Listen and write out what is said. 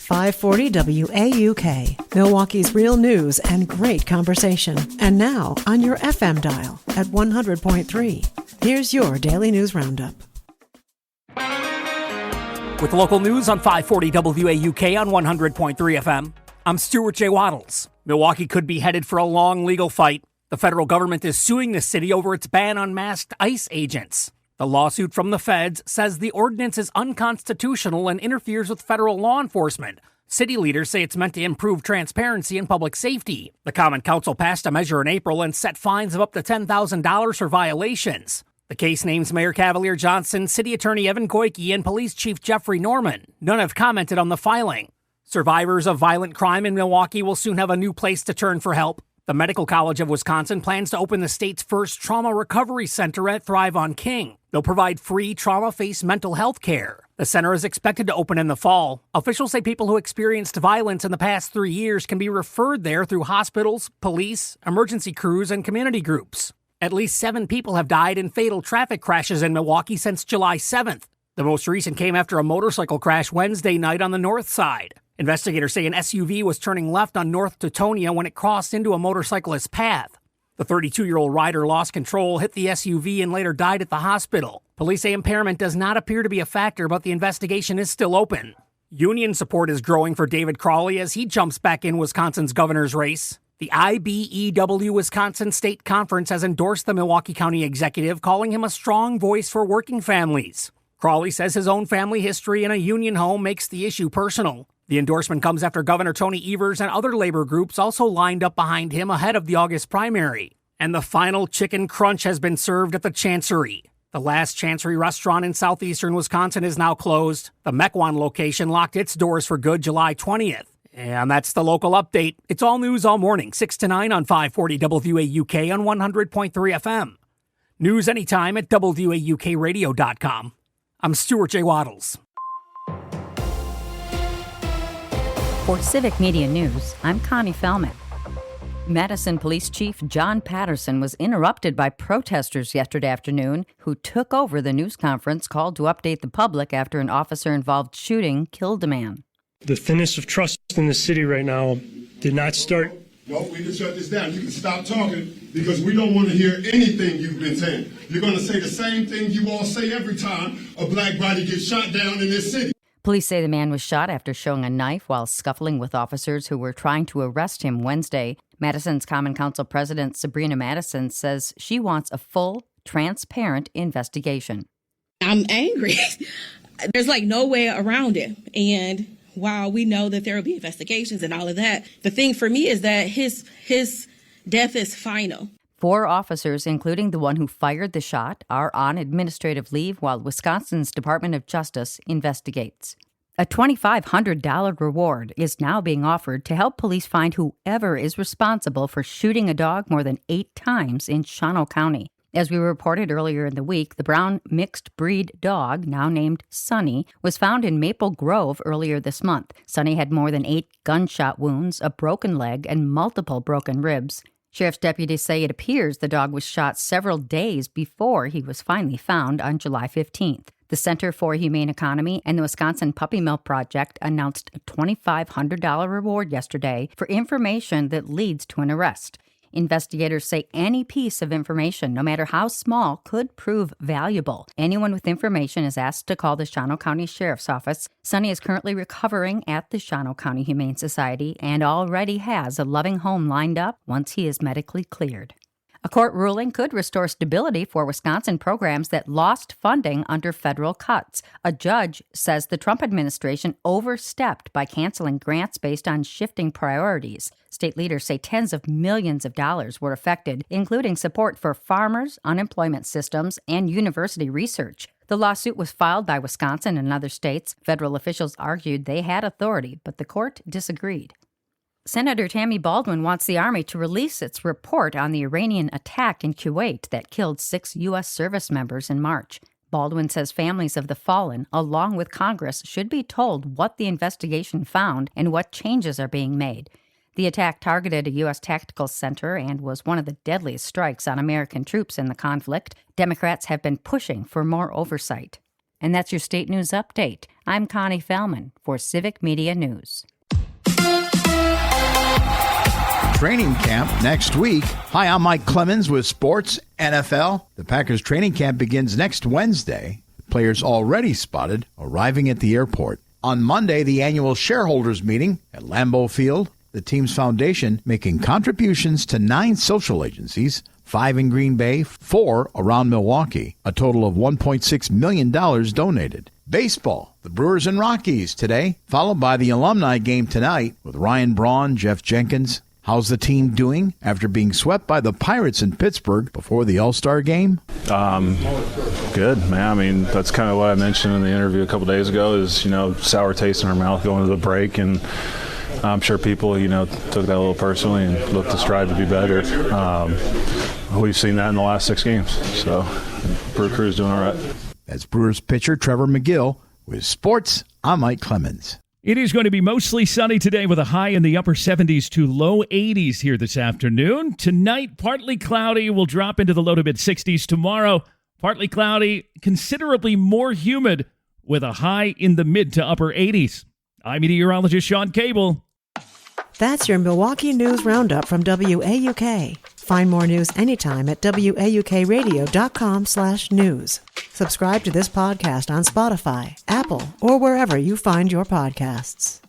540 WAUK, Milwaukee's real news and great conversation. And now on your FM dial at 100.3. Here's your Daily News Roundup. With local news on 540 WAUK on 100.3 FM, I'm Stuart J. Waddles. Milwaukee could be headed for a long legal fight. The federal government is suing the city over its ban on masked ICE agents. The lawsuit from the feds says the ordinance is unconstitutional and interferes with federal law enforcement. City leaders say it's meant to improve transparency and public safety. The Common Council passed a measure in April and set fines of up to $10,000 for violations. The case names Mayor Cavalier Johnson, City Attorney Evan Koike, and Police Chief Jeffrey Norman. None have commented on the filing. Survivors of violent crime in Milwaukee will soon have a new place to turn for help. The Medical College of Wisconsin plans to open the state's first trauma recovery center at Thrive on King. They'll provide free trauma-based mental health care. The center is expected to open in the fall. Officials say people who experienced violence in the past 3 years can be referred there through hospitals, police, emergency crews, and community groups. At least 7 people have died in fatal traffic crashes in Milwaukee since July 7th. The most recent came after a motorcycle crash Wednesday night on the north side. Investigators say an SUV was turning left on North Teutonia when it crossed into a motorcyclist's path. The 32-year-old rider lost control, hit the SUV, and later died at the hospital. Police say impairment does not appear to be a factor, but the investigation is still open. Union support is growing for David Crowley as he jumps back in Wisconsin's governor's race. The IBEW Wisconsin State Conference has endorsed the Milwaukee County executive, calling him a strong voice for working families. Crowley says his own family history in a union home makes the issue personal. The endorsement comes after Governor Tony Evers and other labor groups also lined up behind him ahead of the August primary. And the final chicken crunch has been served at the Chancery. The last Chancery restaurant in southeastern Wisconsin is now closed. The Mequon location locked its doors for good July 20th. And that's the local update. It's all news all morning, 6 to 9 on 540 WAUK on 100.3 FM. News anytime at WAUKradio.com. I'm Stuart J. Waddles. For Civic Media News, I'm Connie Fellman. Madison Police Chief John Patterson was interrupted by protesters yesterday afternoon who took over the news conference called to update the public after an officer-involved shooting killed a man. The thinness of trust in the city right now did not start. No, we can shut this down. You can stop talking because we don't want to hear anything you've been saying. You're going to say the same thing you all say every time a black body gets shot down in this city. Police say the man was shot after showing a knife while scuffling with officers who were trying to arrest him Wednesday. Madison's Common Council President Sabrina Madison says she wants a full, transparent investigation. I'm angry. There's no way around it. And while we know that there will be investigations and all of that, the thing for me is that his death is final. 4 officers, including the one who fired the shot, are on administrative leave while Wisconsin's Department of Justice investigates. A $2,500 reward is now being offered to help police find whoever is responsible for shooting a dog more than 8 times in Shawano County. As we reported earlier in the week, the brown mixed-breed dog, now named Sunny, was found in Maple Grove earlier this month. Sunny had more than 8 gunshot wounds, a broken leg, and multiple broken ribs. Sheriff's deputies say it appears the dog was shot several days before he was finally found on July 15th. The Center for Humane Economy and the Wisconsin Puppy Mill Project announced a $2,500 reward yesterday for information that leads to an arrest. Investigators say any piece of information, no matter how small, could prove valuable. Anyone with information is asked to call the Shawano County Sheriff's Office. Sonny is currently recovering at the Shawano County Humane Society and already has a loving home lined up once he is medically cleared. A court ruling could restore stability for Wisconsin programs that lost funding under federal cuts. A judge says the Trump administration overstepped by canceling grants based on shifting priorities. State leaders say tens of millions of dollars were affected, including support for farmers, unemployment systems, and university research. The lawsuit was filed by Wisconsin and other states. Federal officials argued they had authority, but the court disagreed. Senator Tammy Baldwin wants the Army to release its report on the Iranian attack in Kuwait that killed 6 U.S. service members in March. Baldwin says families of the fallen, along with Congress, should be told what the investigation found and what changes are being made. The attack targeted a U.S. tactical center and was one of the deadliest strikes on American troops in the conflict. Democrats have been pushing for more oversight. And that's your State News Update. I'm Connie Fellman for Civic Media News. Training camp next week. Hi, I'm Mike Clemens with Sports NFL. The Packers training camp begins next Wednesday. Players already spotted arriving at the airport. On Monday, the annual shareholders meeting at Lambeau Field. The team's foundation making contributions to 9 social agencies, 5 in Green Bay, 4 around Milwaukee. A total of $1.6 million donated. Baseball, the Brewers and Rockies today, followed by the alumni game tonight with Ryan Braun, Jeff Jenkins. How's the team doing after being swept by the Pirates in Pittsburgh before the All-Star game? Good, man. I mean, that's kind of what I mentioned in the interview a couple days ago is, sour taste in our mouth going to the break. And I'm sure people, took that a little personally and looked to strive to be better. We've seen that in the last 6 games. So Brew Crew's doing all right. That's Brewers pitcher Trevor McGill with Sports. I'm Mike Clemens. It is going to be mostly sunny today with a high in the upper 70s to low 80s here this afternoon. Tonight, partly cloudy, will drop into the low to mid 60s. Tomorrow, partly cloudy, considerably more humid with a high in the mid to upper 80s. I'm meteorologist Sean Cable. That's your Milwaukee News Roundup from WAUK. Find more news anytime at WAUKradio.com/news. Subscribe to this podcast on Spotify, Apple, or wherever you find your podcasts.